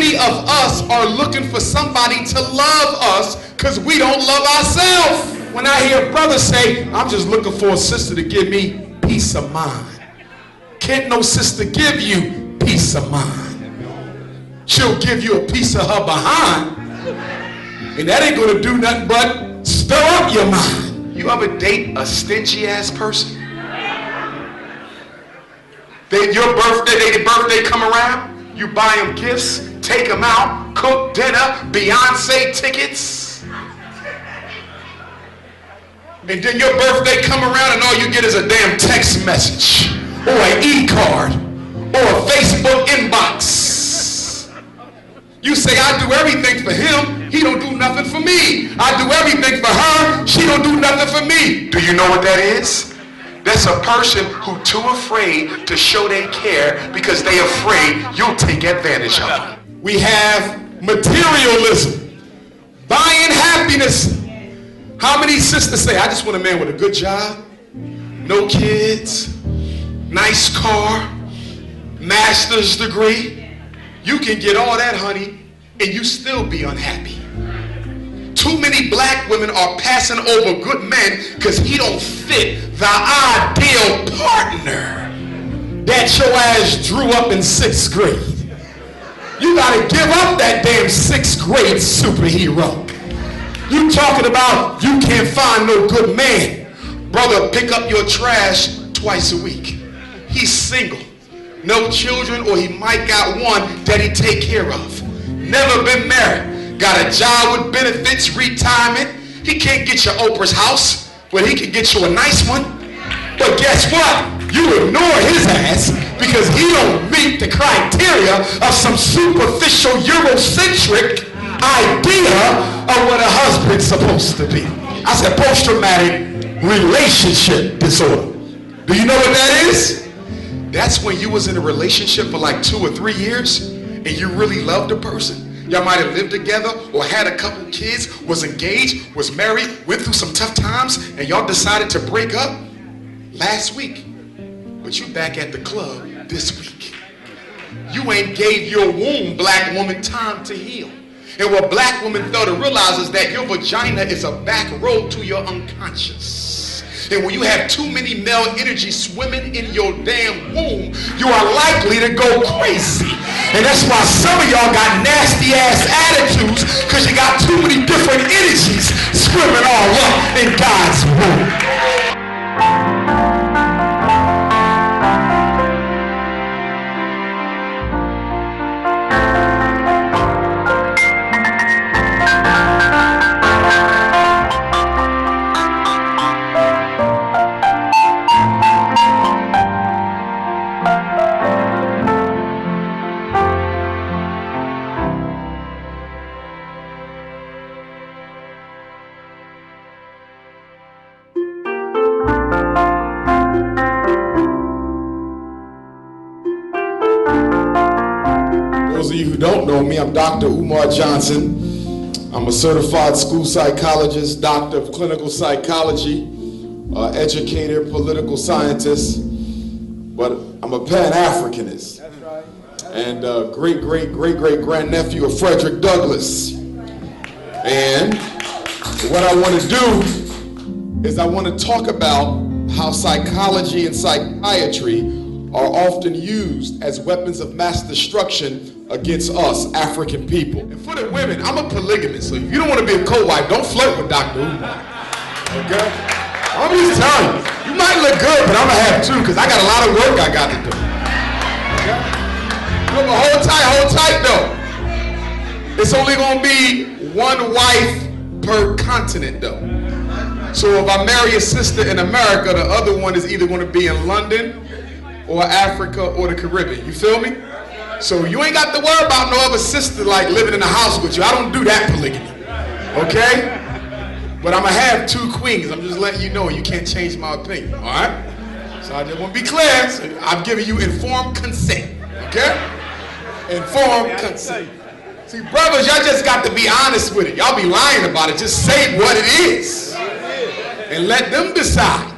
majority of us are looking for somebody to love us because we don't love ourselves. When I hear brothers say, I'm just looking for a sister to give me peace of mind. Can't no sister give you peace of mind. She'll give you a piece of her behind, and that ain't gonna do nothing but stir up your mind. You ever date a stingy ass person? Your birthday come around, you buy them gifts, take them out, cook dinner, Beyonce tickets. And then your birthday come around and all you get is a damn text message or an e-card or a Facebook inbox. You say, I do everything for him, he don't do nothing for me. I do everything for her, she don't do nothing for me. Do you know what that is? That's a person who too afraid to show they care because they afraid you'll take advantage of them. We have materialism, buying happiness. How many sisters say, I just want a man with a good job, no kids, nice car, master's degree? You can get all that, honey, and you still be unhappy. Too many black women are passing over good men because he don't fit the ideal partner that your ass drew up in 6th grade. You gotta give up that damn 6th grade superhero. You talking about you can't find no good man. Brother, pick up your trash twice a week. He's single, no children, or he might got one that he take care of. Never been married. Got a job with benefits, retirement. He can't get you Oprah's house, but he can get you a nice one. But guess what? You ignore his ass because he don't meet the criteria of some superficial Eurocentric idea of what a husband's supposed to be. I said post-traumatic relationship disorder. Do you know what that is? That's when you was in a relationship for like 2 or 3 years and you really loved a person. Y'all might have lived together or had a couple kids, was engaged, was married, went through some tough times, and y'all decided to break up last week. But you back at the club this week. You ain't gave your womb, black woman, time to heal. And what black women fail to realize is that your vagina is a back road to your unconscious. And when you have too many male energy swimming in your damn womb, you are likely to go crazy. And that's why some of y'all got nasty ass attitudes because you got too many different energies swimming all up in God's womb. Those of you who don't know me, I'm Dr. Umar Johnson. I'm a certified school psychologist, doctor of clinical psychology, educator, political scientist, but I'm a Pan-Africanist. That's right. And great-great-great-great-grandnephew of Frederick Douglass. And what I want to do is I want to talk about how psychology and psychiatry are often used as weapons of mass destruction against us, African people. And for the women, I'm a polygamist, so if you don't want to be a co-wife, don't flirt with Dr. Umar. Okay? I'm just telling you, you might look good, but I'm going to have two, because I got a lot of work I got to do. Okay? Look, hold tight though. It's only going to be one wife per continent though. So if I marry a sister in America, the other one is either going to be in London or Africa or the Caribbean. You feel me? So you ain't got to worry about no other sister like living in the house with you. I don't do that polygamy. Okay? But I'm going to have two queens. I'm just letting you know you can't change my opinion. All right? So I just want to be clear. So I'm giving you informed consent. Okay? Informed consent. See, brothers, y'all just got to be honest with it. Y'all be lying about it. Just say what it is. And let them decide.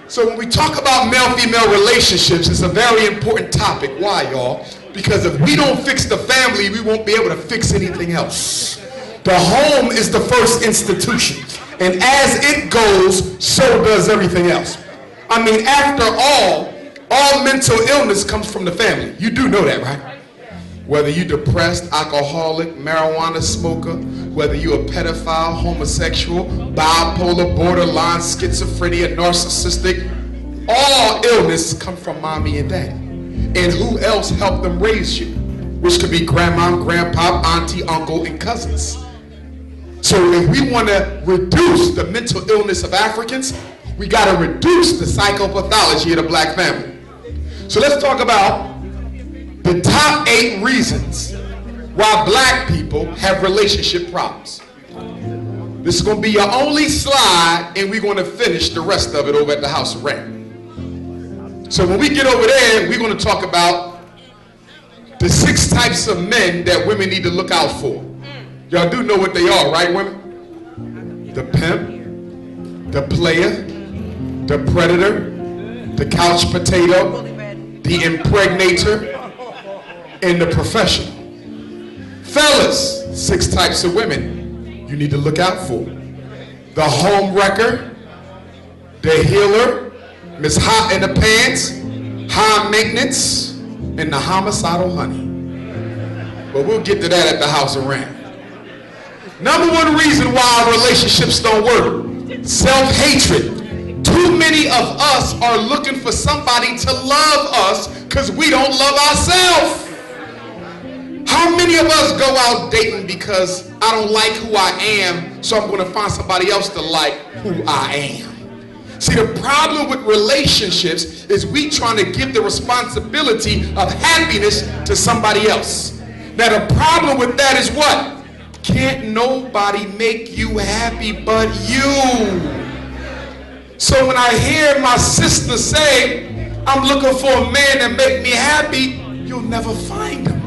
So when we talk about male-female relationships, it's a very important topic. Why, y'all? Because if we don't fix the family, we won't be able to fix anything else. The home is the first institution. And as it goes, so does everything else. I mean, after all mental illness comes from the family. You do know that, right? Whether you're depressed, alcoholic, marijuana smoker, whether you're a pedophile, homosexual, bipolar, borderline, schizophrenia, narcissistic, all illness come from mommy and daddy. And who else helped them raise you? Which could be grandma, grandpa, auntie, uncle, and cousins. So if we want to reduce the mental illness of Africans, we got to reduce the psychopathology of the black family. So let's talk about the top 8 reasons why black people have relationship problems. This is going to be your only slide, and we're going to finish the rest of it over at the House of Rap. So when we get over there, we're going to talk about the 6 types of men that women need to look out for. Y'all do know what they are, right, women? The pimp, the player, the predator, the couch potato, the impregnator, and the professional. Fellas, 6 types of women you need to look out for. The home wrecker, the healer, Miss Hot in the Pants, high maintenance, and the homicidal honey. But we'll get to that at the House of Rant. Number 1 reason why our relationships don't work: self-hatred. Too many of us are looking for somebody to love us because we don't love ourselves. How many of us go out dating because I don't like who I am, so I'm going to find somebody else to like who I am? See, the problem with relationships is we trying to give the responsibility of happiness to somebody else. Now, the problem with that is what? Can't nobody make you happy but you. So when I hear my sister say, I'm looking for a man that make me happy, you'll never find him.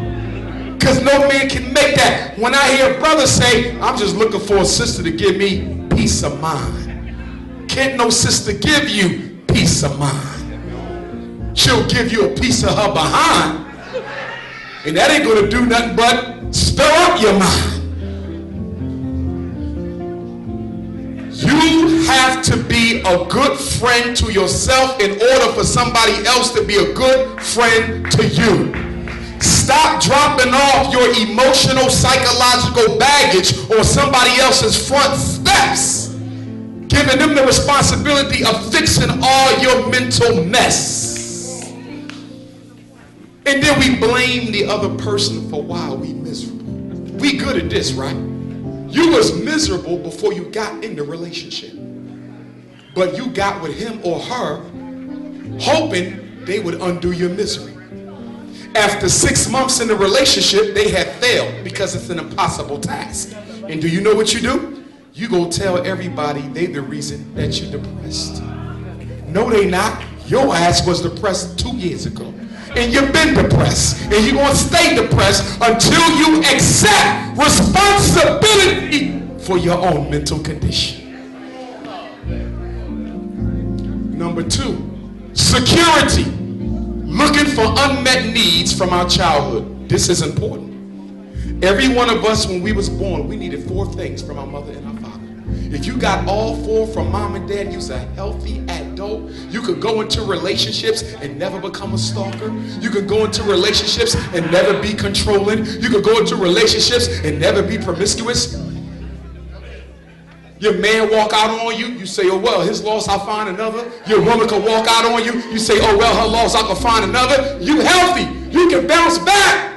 Because no man can make that. When I hear a brother say, I'm just looking for a sister to give me peace of mind. Can't no sister give you peace of mind. She'll give you a piece of her behind. And that ain't gonna do nothing but stir up your mind. You have to be a good friend to yourself in order for somebody else to be a good friend to you. Stop dropping off your emotional, psychological baggage on somebody else's front steps, giving them the responsibility of fixing all your mental mess. And then we blame the other person for why we miserable. We good at this, right? You was miserable before you got in the relationship. But you got with him or her hoping they would undo your misery. After 6 months in the relationship, they had failed because it's an impossible task. And do you know what you do? You go tell everybody they the reason that you're depressed. No, they not. Your ass was depressed 2 years ago. And you've been depressed. And you're going to stay depressed until you accept responsibility for your own mental condition. Number 2, security. Looking for unmet needs from our childhood. This is important. Every one of us, when we was born, we needed 4 things from our mother and our father. If you got all 4 from mom and dad, you're a healthy adult. You could go into relationships and never become a stalker. You could go into relationships and never be controlling. You could go into relationships and never be promiscuous. Your man walk out on you, you say, oh well, his loss, I'll find another. Your woman could walk out on you, you say, oh well, her loss, I can find another. You healthy, you can bounce back.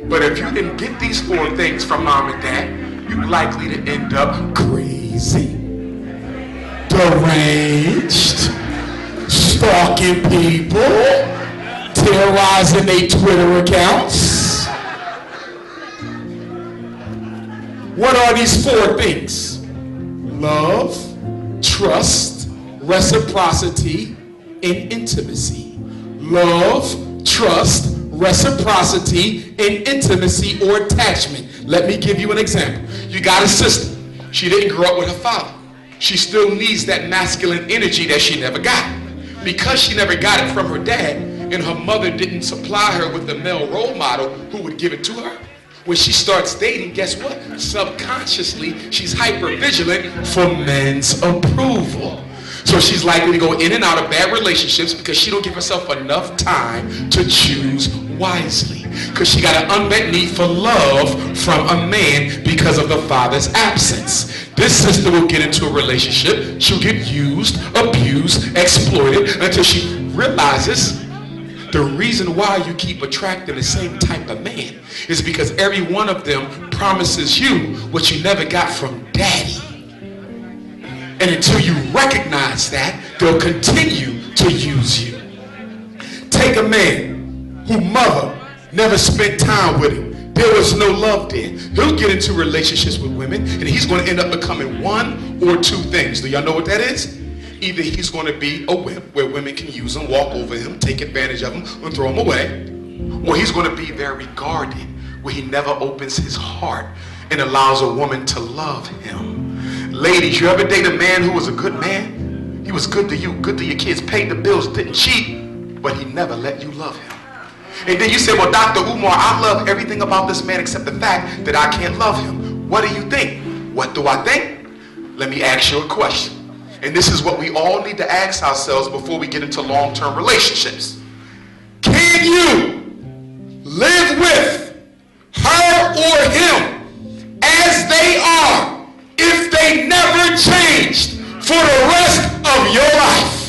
But if you didn't get these 4 things from mom and dad, you're likely to end up crazy, deranged, stalking people, terrorizing their Twitter accounts. What are these 4 things? Love, trust, reciprocity, and intimacy. Love, trust, reciprocity, and intimacy or attachment. Let me give you an example. You got a sister. She didn't grow up with her father. She still needs that masculine energy that she never got. Because she never got it from her dad, and her mother didn't supply her with a male role model who would give it to her, when she starts dating, guess what? Subconsciously, she's hyper-vigilant for men's approval. So she's likely to go in and out of bad relationships because she don't give herself enough time to choose wisely. Because she got an unmet need for love from a man because of the father's absence. This sister will get into a relationship. She'll get used, abused, exploited until she realizes the reason why you keep attracting the same type of man is because every one of them promises you what you never got from daddy. And until you recognize that, they'll continue to use you. Take a man whose mother never spent time with him. There was no love there. He'll get into relationships with women, and he's going to end up becoming one or two things. Do y'all know what that is? Either he's going to be a wimp where women can use him, walk over him, take advantage of him, and throw him away. Or he's going to be very guarded, where he never opens his heart and allows a woman to love him. Ladies, you ever date a man who was a good man? He was good to you, good to your kids, paid the bills, didn't cheat, but he never let you love him. And then you say, well, Dr. Umar, I love everything about this man except the fact that I can't love him. What do you think? What do I think? Let me ask you a question. And this is what we all need to ask ourselves before we get into long-term relationships. Can you live with her or him as they are if they never changed for the rest of your life?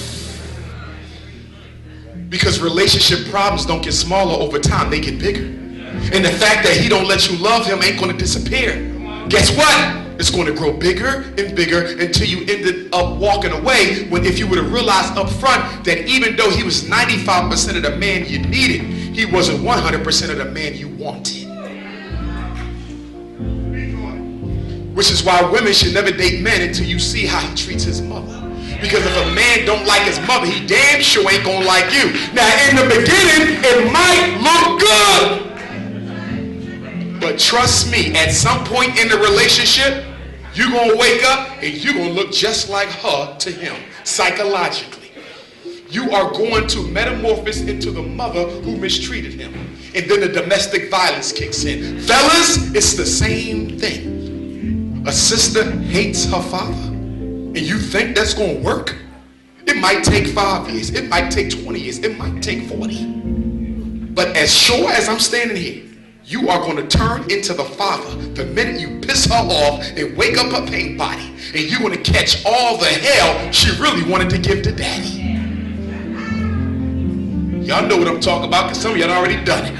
Because relationship problems don't get smaller over time, they get bigger. And the fact that he don't let you love him ain't going to disappear. Guess what? It's going to grow bigger and bigger until you ended up walking away, when if you would have realized up front that even though he was 95% of the man you needed, he wasn't 100% of the man you wanted. Which is why women should never date men until you see how he treats his mother. Because if a man don't like his mother, he damn sure ain't gonna like you. Now, in the beginning, it might look good. But trust me, at some point in the relationship, you're gonna wake up and you're gonna look just like her to him, psychologically. You are going to metamorphose into the mother who mistreated him. And then the domestic violence kicks in. Fellas, it's the same thing. A sister hates her father, and you think that's going to work? It might take 5 years. It might take 20 years. It might take 40. But as sure as I'm standing here, you are going to turn into the father the minute you piss her off and wake up her pain body. And you're going to catch all the hell she really wanted to give to daddy. Y'all know what I'm talking about because some of y'all already done it.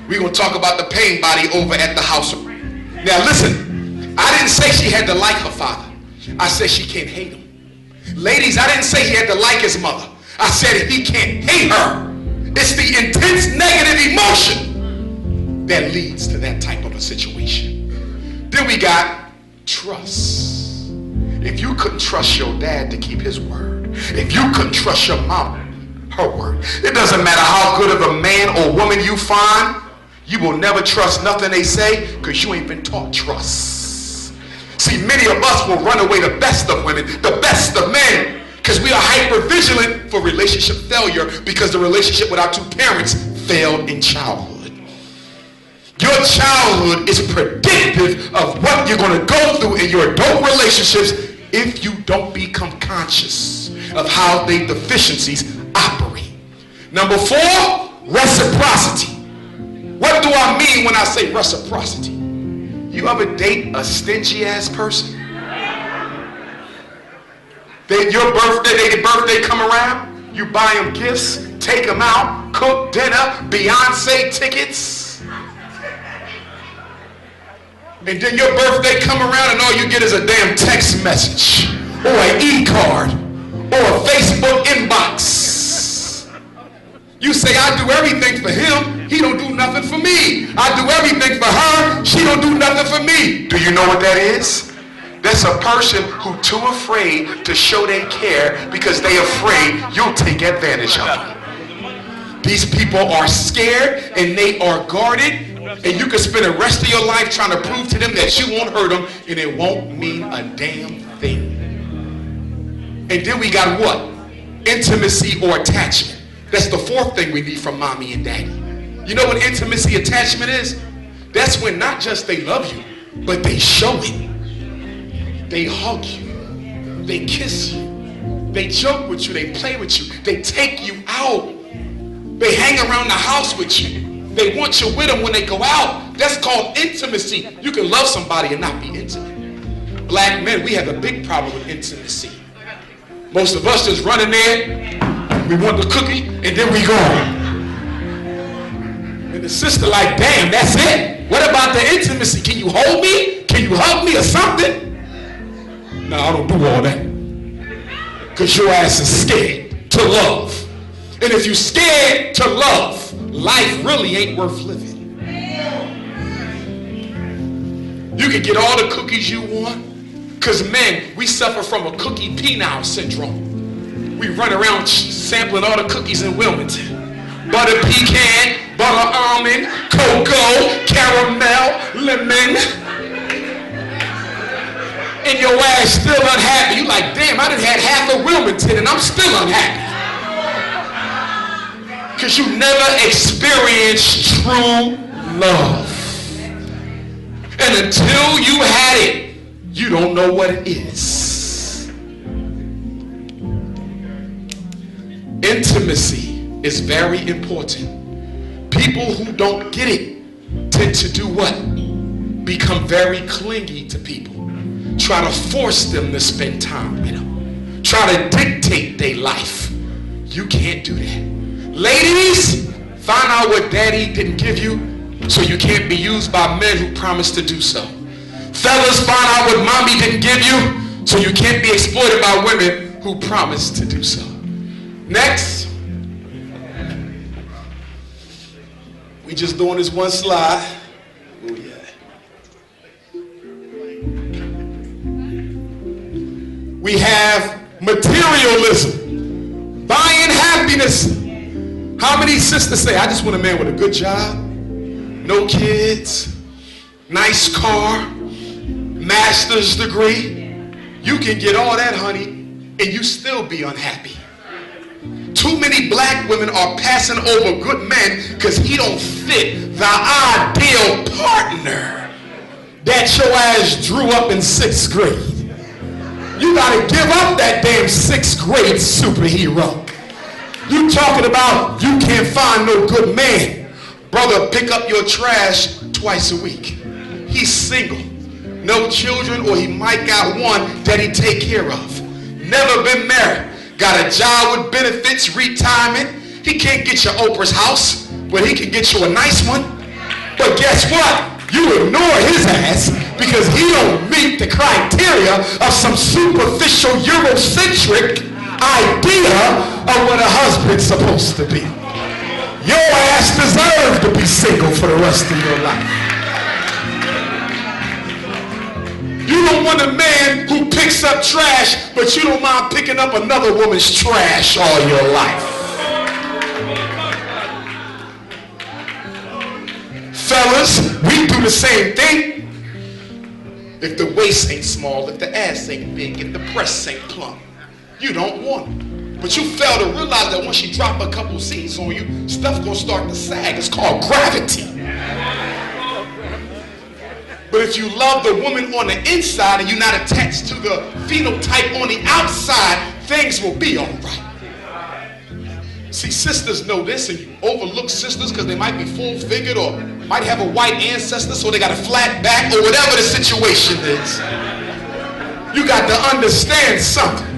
We're going to talk about the pain body over at the house. Now listen, I didn't say she had to like her father. I said she can't hate him. Ladies, I didn't say he had to like his mother. I said he can't hate her. It's the intense negative emotion that leads to that type of a situation. Then we got trust. If you couldn't trust your dad to keep his word, if you couldn't trust your mom, her word, it doesn't matter how good of a man or woman you find, you will never trust nothing they say because you ain't been taught trust. See, many of us will run away the best of women, the best of men, because we are hyper-vigilant for relationship failure because the relationship with our two parents failed in childhood. Your childhood is predictive of what you're going to go through in your adult relationships if you don't become conscious of how the deficiencies operate. Number 4, reciprocity. What do I mean when I say reciprocity? You ever date a stingy ass person? Their birthday come around, you buy them gifts, take them out, cook dinner, Beyonce tickets. And then your birthday come around and all you get is a damn text message or an e-card or a Facebook inbox. You say, I do everything for him, he don't do nothing for me. I do everything for her, she don't do nothing for me. Do you know what that is? That's a person who's too afraid to show they care because they afraid you'll take advantage of them. These people are scared and they are guarded, and you can spend the rest of your life trying to prove to them that you won't hurt them, and it won't mean a damn thing. And then we got what? intimacy or attachment. That's the fourth thing we need from mommy and daddy. You know what intimacy attachment is? That's when not just they love you, but they show it. They hug you. They kiss you. They joke with you. They play with you. They take you out. They hang around the house with you. They want you with them when they go out. That's called intimacy. You can love somebody and not be intimate. Black men, we have a big problem with intimacy. Most of us just run in there, we want the cookie, and then we go. And the sister like, damn, that's it? What about the intimacy? Can you hold me? Can you hug me or something? No, I don't do all that. Because your ass is scared to love. And if you're scared to love, life really ain't worth living. You can get all the cookies you want. Because men, we suffer from a cookie penile syndrome. We run around sampling all the cookies in Wilmington. Butter pecan, butter almond, cocoa, caramel, lemon. And your ass still unhappy. You like, damn, I done had half of Wilmington and I'm still unhappy. Because you never experienced true love. And until you had it, you don't know what it is. Intimacy is very important. People who don't get it tend to do what? Become very clingy to people. Try to force them to spend time with them. Try to dictate their life. You can't do that. Ladies, find out what daddy didn't give you so you can't be used by men who promised to do so. Fellas, find out what mommy didn't give you so you can't be exploited by women who promised to do so. Next. We just doing this one slide. Oh yeah. We have materialism, buying happiness. How many sisters say, I just want a man with a good job, no kids, nice car, master's degree? You can get all that, honey, and you still be unhappy. Too many black women are passing over good men because he don't fit the ideal partner that your ass drew up in 6th grade. You gotta give up that damn 6th grade superhero. You talking about you can't find no good man. Brother, pick up your trash twice a week. He's single. No children, or he might got one that he take care of. Never been married. Got a job with benefits, retirement. He can't get you Oprah's house, but he can get you a nice one. But guess what? You ignore his ass because he don't meet the criteria of some superficial Eurocentric idea of what a husband's supposed to be. Your ass deserves to be single for the rest of your life. You don't want a man who picks up trash, but you don't mind picking up another woman's trash all your life. Fellas, we do the same thing. If the waist ain't small, if the ass ain't big, if the breasts ain't plump, you don't want it. But you fail to realize that once you drop a couple C's on you, stuff gonna start to sag. It's called gravity. But if you love the woman on the inside and you're not attached to the phenotype on the outside, things will be all right. See, sisters know this, and you overlook sisters because they might be full-figured or might have a white ancestor, so they got a flat back, or whatever the situation is. You got to understand something.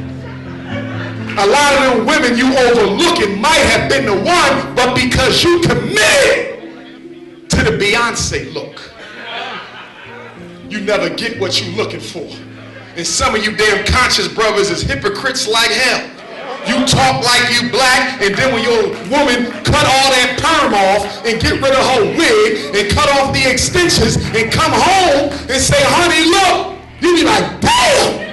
A lot of them women you overlooking might have been the one, but because you committed to the Beyonce look, you never get what you're looking for. And some of you damn conscious brothers is hypocrites like hell. You talk like you black, and then when your woman cut all that perm off and get rid of her wig and cut off the extensions and come home and say, honey, look, you be like, damn.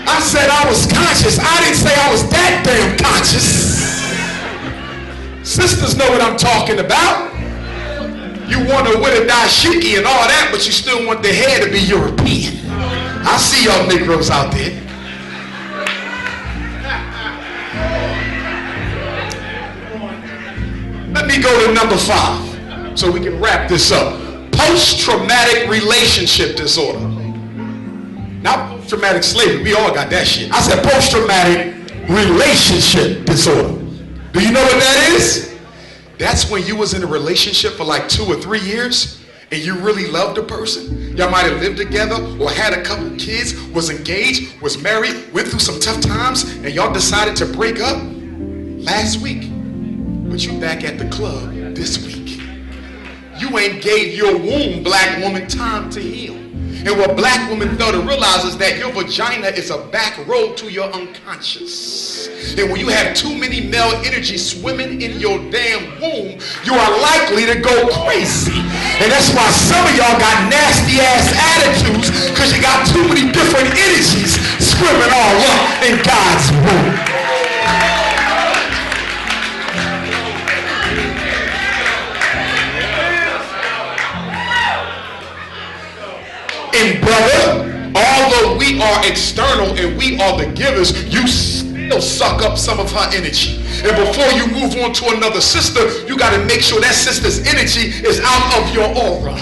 I said I was conscious. I didn't say I was that damn conscious. Sisters know what I'm talking about. You want to wear a dashiki and all that, but you still want the hair to be European. I see y'all Negroes out there. Let me go to number 5 so we can wrap this up. Post-traumatic relationship disorder. Not post-traumatic slavery. We all got that shit. I said post-traumatic relationship disorder. Do you know what that is? That's when you was in a relationship for like 2 or 3 years and you really loved a person. Y'all might have lived together or had a couple kids, was engaged, was married, went through some tough times, and y'all decided to break up last week. But you back at the club this week. You ain't gave your womb, black woman, time to heal. And what black women fail to realize is that your vagina is a back road to your unconscious. And when you have too many male energy swimming in your damn womb, you are likely to go crazy. And that's why some of y'all got nasty ass attitudes, because you got too many different energies swimming all up in God's womb. And brother, although we are external and we are the givers, you still suck up some of her energy. And before you move on to another sister, you got to make sure that sister's energy is out of your aura.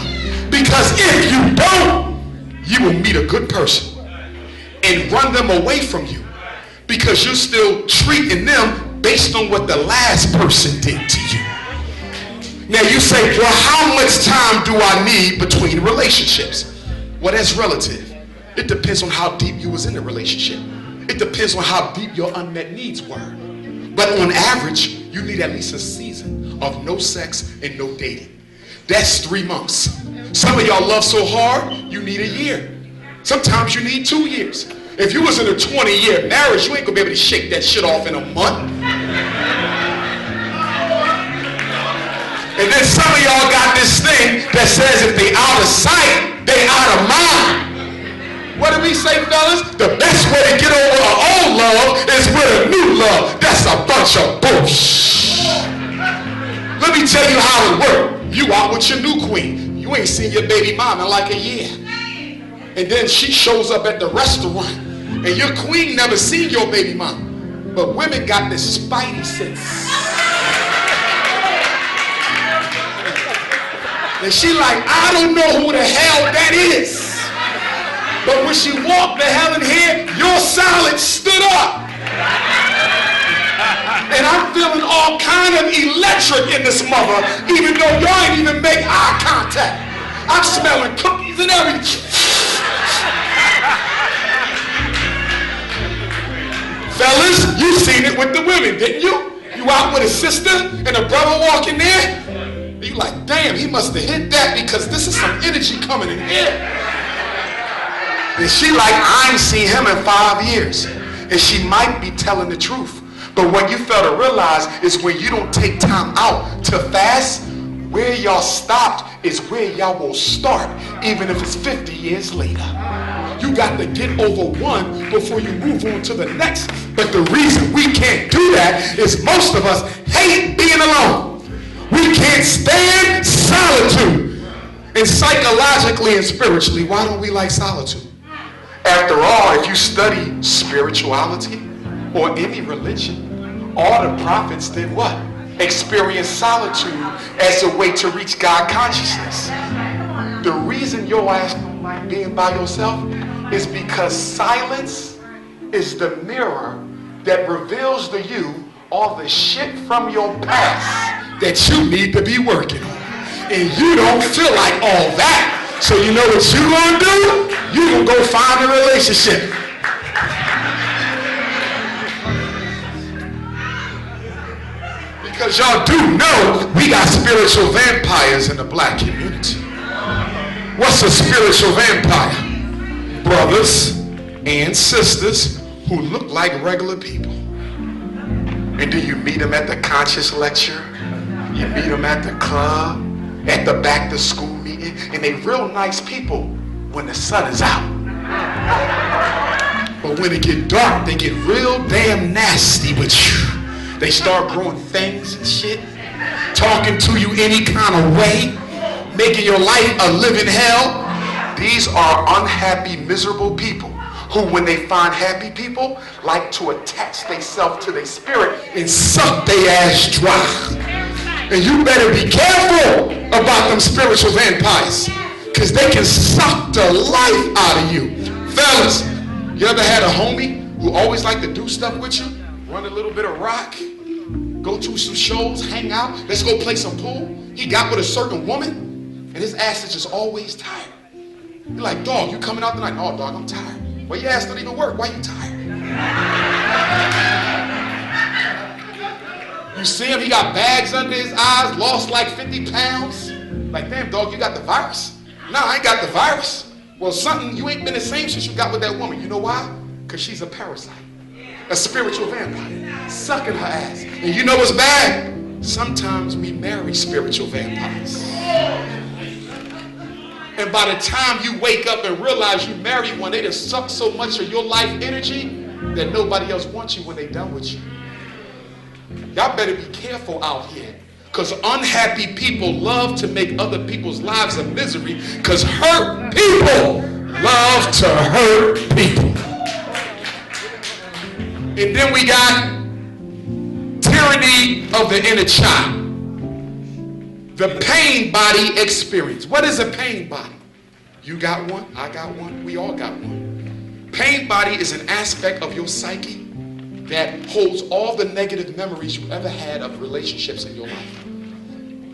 Because if you don't, you will meet a good person and run them away from you, because you're still treating them based on what the last person did to you. Now you say, well, how much time do I need between relationships? Well, that's relative. It depends on how deep you was in the relationship. It depends on how deep your unmet needs were. But on average, you need at least a season of no sex and no dating. That's 3 months. Some of y'all love so hard, you need a year. Sometimes you need 2 years. If you was in a 20-year marriage, you ain't gonna be able to shake that shit off in a month. And then some of y'all got this thing that says if they out of sight, they out of mind. What do we say, fellas? The best way to get over an old love is with a new love. That's a bunch of bullshit. Let me tell you how it works. You out with your new queen. You ain't seen your baby mama in like a year. And then she shows up at the restaurant, and your queen never seen your baby mama. But women got this spidey sense. And she like, I don't know who the hell that is. But when she walked the hell in here, your silence stood up. And I'm feeling all kind of electric in this mother, even though y'all ain't even make eye contact. I'm smelling cookies and everything. Fellas, you seen it with the women, didn't you? You out with a sister and a brother walking there? You like, damn, he must have hit that, because this is some energy coming in here. And she like, I ain't seen him in 5 years. And she might be telling the truth. But what you fail to realize is when you don't take time out to fast, where y'all stopped is where y'all will start, even if it's 50 years later. You got to get over one before you move on to the next. But the reason we can't do that is most of us hate being alone. We can't stand solitude. And psychologically and spiritually, why don't we like solitude? After all, if you study spirituality or any religion, all the prophets did what? Experience solitude as a way to reach God consciousness. The reason your ass don't like being by yourself is because silence is the mirror that reveals to you all the shit from your past that you need to be working on. And you don't feel like all that. So you know what you gonna do? You gonna go find a relationship. Because y'all do know we got spiritual vampires in the black community. What's a spiritual vampire? Brothers and sisters who look like regular people. And do you meet them at the conscious lecture? You meet them at the club, at the back to school meeting, and they real nice people when the sun is out. But when it get dark, they get real damn nasty with you. They start growing things and shit, talking to you any kind of way, making your life a living hell. These are unhappy, miserable people who, when they find happy people, like to attach themselves to their spirit and suck their ass dry. And you better be careful about them spiritual vampires, because they can suck the life out of you. Fellas, you ever had a homie who always liked to do stuff with you? Run a little bit of rock, go to some shows, hang out, let's go play some pool. He got with a certain woman, and his ass is just always tired. You're like, dog, you coming out tonight? No, dog, I'm tired. Well, your ass don't even work. Why you tired? You see him, he got bags under his eyes, lost like 50 pounds. Like, damn, dog, you got the virus? No, I ain't got the virus. Well, something, you ain't been the same since you got with that woman. You know why? Because she's a parasite, a spiritual vampire, sucking her ass. And you know what's bad? Sometimes we marry spiritual vampires. And by the time you wake up and realize you married one, they just suck so much of your life energy that nobody else wants you when they're done with you. Y'all better be careful out here, because unhappy people love to make other people's lives a misery, because hurt people love to hurt people. And then we got tyranny of the inner child. The pain body experience. What is a pain body? You got one, I got one, we all got one. Pain body is an aspect of your psyche that holds all the negative memories you ever had of relationships in your life.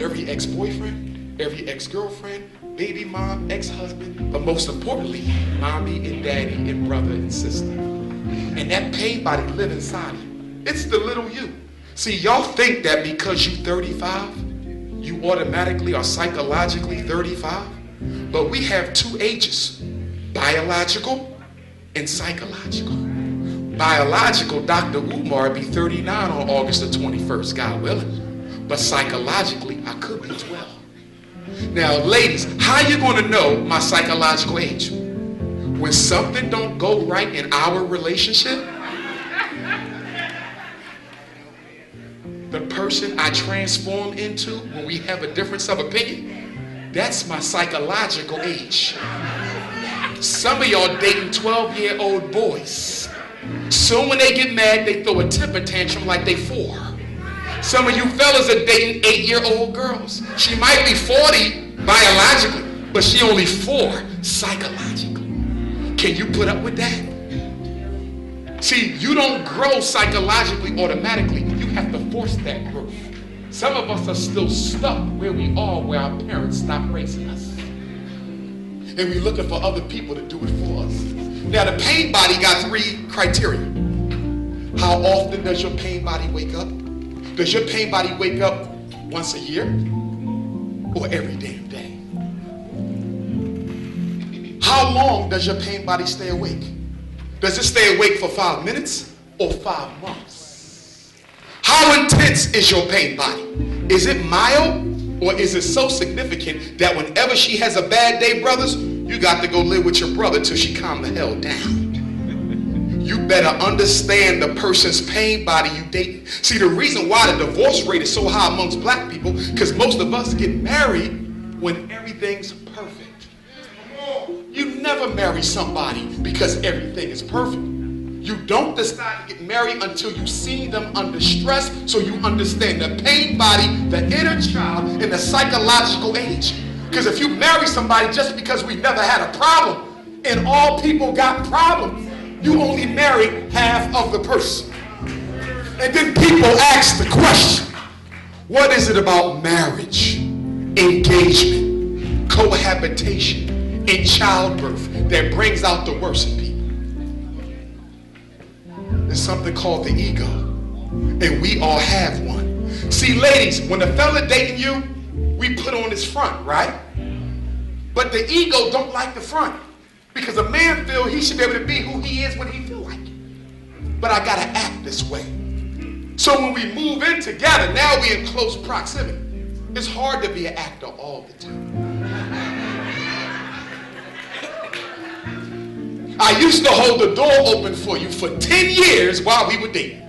Every ex-boyfriend, every ex-girlfriend, baby mom, ex-husband, but most importantly, mommy and daddy and brother and sister. And that pain body lives inside you. It's the little you. See, y'all think that because you 35, you automatically are psychologically 35, but we have two ages, biological and psychological. Biological, Dr. Umar be 39 on August the 21st, God willing. But psychologically, I could be 12. Now, ladies, how you going to know my psychological age? When something don't go right in our relationship, the person I transform into when we have a difference of opinion, that's my psychological age. Some of y'all dating 12-year-old boys. So when they get mad, they throw a temper tantrum like they 4. Some of you fellas are dating 8-year-old girls. She might be 40 biologically, but she only 4 psychologically. Can you put up with that? See, you don't grow psychologically automatically. You have to force that growth. Some of us are still stuck where we are, where our parents stopped raising us. And we're looking for other people to do it for us. Now, the pain body got 3 criteria. How often does your pain body wake up? Does your pain body wake up once a year or every damn day? How long does your pain body stay awake? Does it stay awake for 5 minutes or 5 months? How intense is your pain body? Is it mild or is it so significant that whenever she has a bad day, brothers, you got to go live with your brother till she calm the hell down? You better understand the person's pain body you dating. See, the reason why the divorce rate is so high amongst black people, because most of us get married when everything's perfect. You never marry somebody because everything is perfect. You don't decide to get married until you see them under stress, so you understand the pain body, the inner child, and the psychological age. Because if you marry somebody just because we never had a problem, and all people got problems, you only marry half of the person. And then people ask the question, what is it about marriage, engagement, cohabitation, and childbirth that brings out the worst in people? There's something called the ego, and we all have one. See, ladies, when a fella dating you, we put on his front, right? But the ego don't like the front, because a man feel he should be able to be who he is when he feel like it. But I gotta act this way. So when we move in together, now we in close proximity. It's hard to be an actor all the time. I used to hold the door open for you for 10 years while we were dating.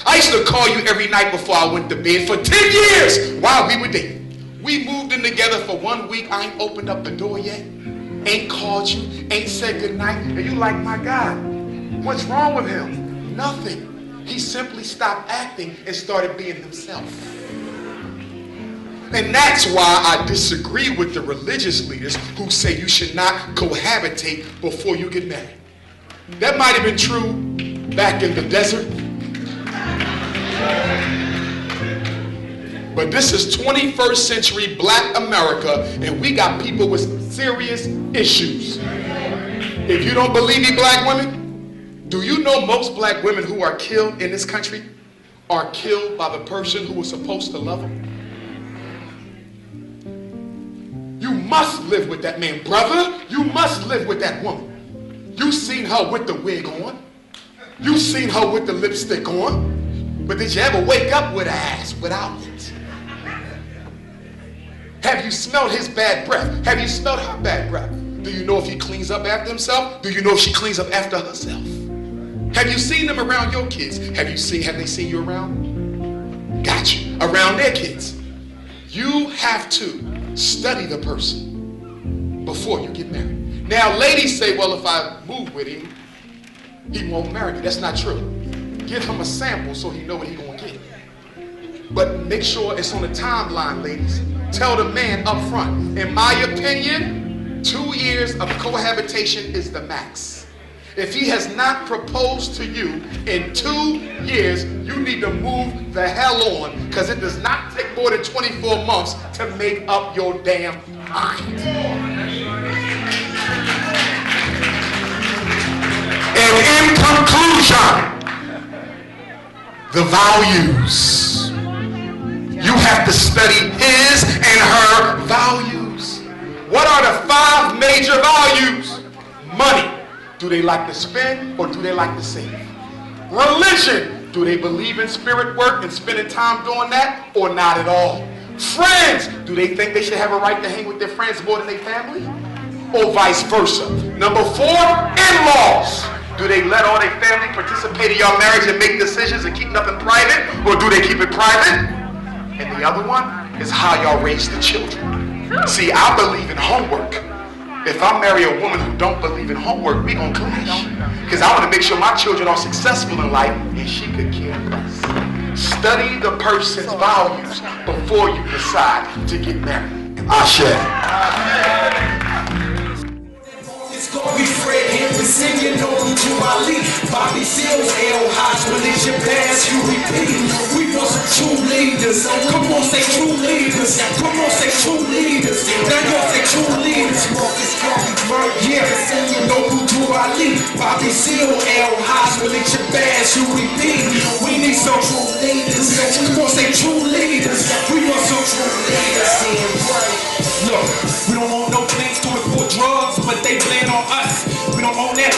I used to call you every night before I went to bed for 10 years while we were dating. We moved in together for 1 week. I ain't opened up the door yet. Ain't called you. Ain't said goodnight. And you like, my God, what's wrong with him? Nothing. He simply stopped acting and started being himself. And that's why I disagree with the religious leaders who say you should not cohabitate before you get married. That might have been true back in the desert. But this is 21st century black America, and we got people with serious issues. If you don't believe me, black women, do you know most black women who are killed in this country are killed by the person who was supposed to love them? You must live with that man, brother. You must live with that woman. You seen her with the wig on. You seen her with the lipstick on. But did you ever wake up with her ass without it? Have you smelled his bad breath? Have you smelled her bad breath? Do you know if he cleans up after himself? Do you know if she cleans up after herself? Have you seen them around your kids? Have they seen you around? Got you. Around their kids. You have to study the person before you get married. Now, ladies say, well, if I move with him, he won't marry me. That's not true. Give him a sample so he know what he gonna get. But make sure it's on the timeline, ladies. Tell the man up front. In my opinion, 2 years of cohabitation is the max. If he has not proposed to you in 2 years, you need to move the hell on, because it does not take more than 24 months to make up your damn mind. And in conclusion, the values. You have to study his and her values. What are the 5 major values? Money. Do they like to spend or do they like to save? Religion. Do they believe in spirit work and spending time doing that or not at all? Friends. Do they think they should have a right to hang with their friends more than their family? Or vice versa? Number 4, in-laws. Do they let all their family participate in your marriage and make decisions and keep nothing private? Or do they keep it private? And the other one is how y'all raise the children. See, I believe in homework. If I marry a woman who don't believe in homework, we gonna clash. Because I want to make sure my children are successful in life and she could care less. Study the person's values before you decide to get married. Ashe. We Fred Henry singing over to Ali. Bobby Seals, L. Hodge, when it's your past, you repeat. We want some true leaders. Come on, say true leaders. Come on, say true leaders. Now you say true leaders. Marcus Garvey, Merck, yeah, singing over to Ali. Bobby Seals, L. Hodge, when it's your past, you repeat. We need some true leaders. Come on, say true leaders. We want some true leaders. Look, we don't want no plans to import drugs, but they plan on us. We don't own that